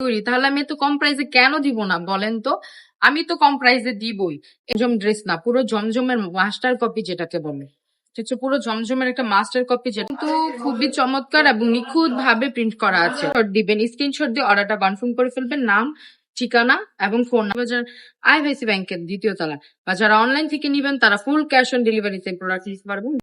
তৈরি, তাহলে আমি এত কম প্রাইসে কেন দিব না বলেন তো? আমি তো কম প্রাইসে দিবই। এরকম ড্রেস না, পুরো জমজমের মাস্টার কপি যেটাকে বলে, ঠিক আছে, পুরো জমজমের একটা মাস্টার কপি, যেটা কিন্তু খুবই চমৎকার এবং নিখুঁত ভাবে প্রিন্ট করা আছে। দিবেন স্ক্রিনশট দিয়ে অর্ডারটা কনফার্ম করে ফেলবেন, নাম, ঠিকানা এবং ফোন নাম্বার। আইএফআইসি ব্যাংকের দ্বিতীয় তলা। বা যারা অনলাইন থেকে নিবেন তারা ফুল ক্যাশ অন ডেলিভারিতে প্রোডাক্ট নিতে পারবেন।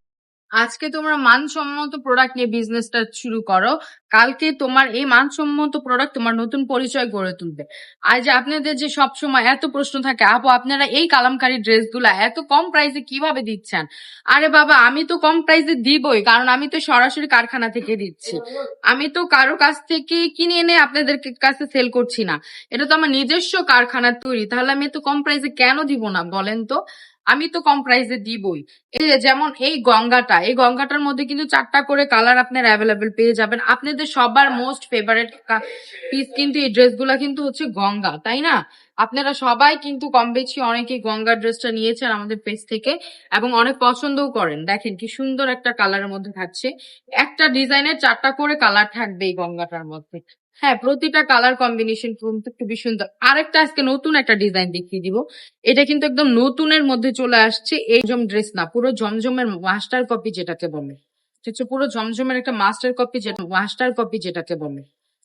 আজকে তোমরা মানসম্মত প্রোডাক্ট নিয়ে বিজনেসটা শুরু করো, কালকে তোমার এই মানসম্মত প্রোডাক্ট তোমার নতুন পরিচয় গড়ে তুলবে। আর যে আপনাদের যে সব সময় এত প্রশ্ন থাকে, আপু আপনারা এই কালামকারী ড্রেসগুলা এত কম প্রাইসে কিভাবে দিচ্ছেন? আরে বাবা, আমি তো কম প্রাইসে দিবই, কারণ আমি তো সরাসরি কারখানা থেকে দিচ্ছি। আমি তো কারো কাছ থেকে কিনে এনে আপনাদের কাছে সেল করছি না। এটা তো আমার নিজস্ব কারখানার তৈরি, তাহলে আমি এত কম প্রাইসে কেন দিব না বলেন তো? আমি তো কম প্রাইসে দিবই। এই যে যেমন এই গঙ্গাটার মধ্যে কিন্তু 4টা করে কালার আপনার অ্যাভেলেবেল পেয়ে যাবেন। আপনাদের সবার মোস্ট ফেভারিট পিস কিন্তু এই ড্রেসগুলা কিন্তু হচ্ছে গঙ্গা, তাই না? আপনারা সবাই কিন্তু কম বেশি অনেকেই গঙ্গা ড্রেসটা নিয়েছেন আমাদের পেজ থেকে এবং অনেক পছন্দও করেন। দেখেন কি সুন্দর একটা কালারের মধ্যে থাকছে। একটা ডিজাইনের 4টা করে কালার থাকবে এই গঙ্গাটার মধ্যে। হ্যাঁ, প্রতিটা কালার কম্বিনেশন কিন্তু খুবই সুন্দর। আরেকটা আজকে নতুন একটা ডিজাইন দেখিয়ে দিব। এটা কিন্তু একদম নতুনের মধ্যে চলে আসছে। এই ড্রেস না, পুরো জমজমের মাস্টার কপি যেটাকে বলে, ঠিক আছে, পুরো জমজমের একটা মাস্টার কপি, যেটাকে বলে,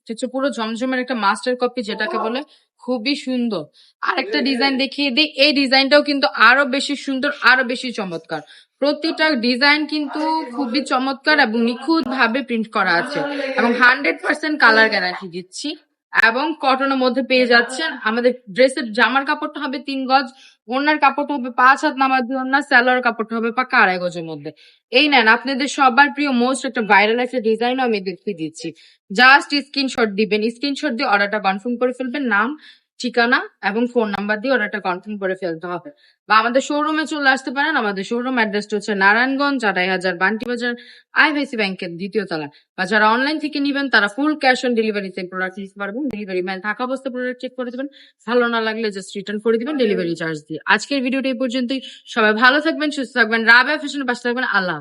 ঠিক আছে, পুরো জমজমের একটা মাস্টার কপি যেটাকে বলে, খুবই সুন্দর। আরেকটা ডিজাইন দেখিয়ে দিই। এই ডিজাইনটাও কিন্তু আরো বেশি সুন্দর, আরো বেশি চমৎকার। প্রতিটা ডিজাইন কিন্তু খুবই চমৎকার এবং নিখুঁত ভাবে প্রিন্ট করা আছে এবং 100% কালার গ্যারান্টি দিচ্ছি। এবং কটনের মধ্যে পেয়ে যাচ্ছেন। আমাদের ড্রেসের জামার কাপড়টা হবে 3 গজ, ওড়নার কাপড়টা হবে 5 হাত নামাজি ওড়না, সালোয়ার কাপড়টা হবে পাকা 2.5 গজের মধ্যে। এই নেন আপনাদের সবার প্রিয় মোস্ট একটা ভাইরাল একটা ডিজাইনও আমি দেখিয়ে দিচ্ছি। জাস্ট স্ক্রিনশট দিবেন, স্ক্রিনশট দিয়ে অর্ডারটা কনফার্ম করে ফেলবেন, নাম, ঠিকানা এবং ফোন নাম্বার দিয়ে অর্ডারটা কনফার্ম করে ফেলতে হবে। বা আমাদের শোরুমে চলে আসতে পারেন। আমাদের শোরুম অ্যাড্রেসটা হচ্ছে নারায়ণগঞ্জ, 2.5 বান্টি বাজার, আইএফআইসি ব্যাংকের দ্বিতীয় তলা। বা যারা অনলাইন থেকে নিবেন তারা ফুল ক্যাশ অন ডেলিভারিতে প্রোডাক্ট নিতে পারবেন। ডেলিভারি ম্যান থাকা অবস্থায় প্রোডাক্ট চেক করে দেবেন, ভালো না লাগলে জাস্ট রিটার্ন করে দিবেন ডেলিভারি চার্জ দিয়ে। আজকের ভিডিওটা এই পর্যন্তই। সবাই ভালো থাকবেন, সুস্থ থাকবেন, রাবেয়া ফ্যাশনের পাশে থাকবেন। আল্লাহ।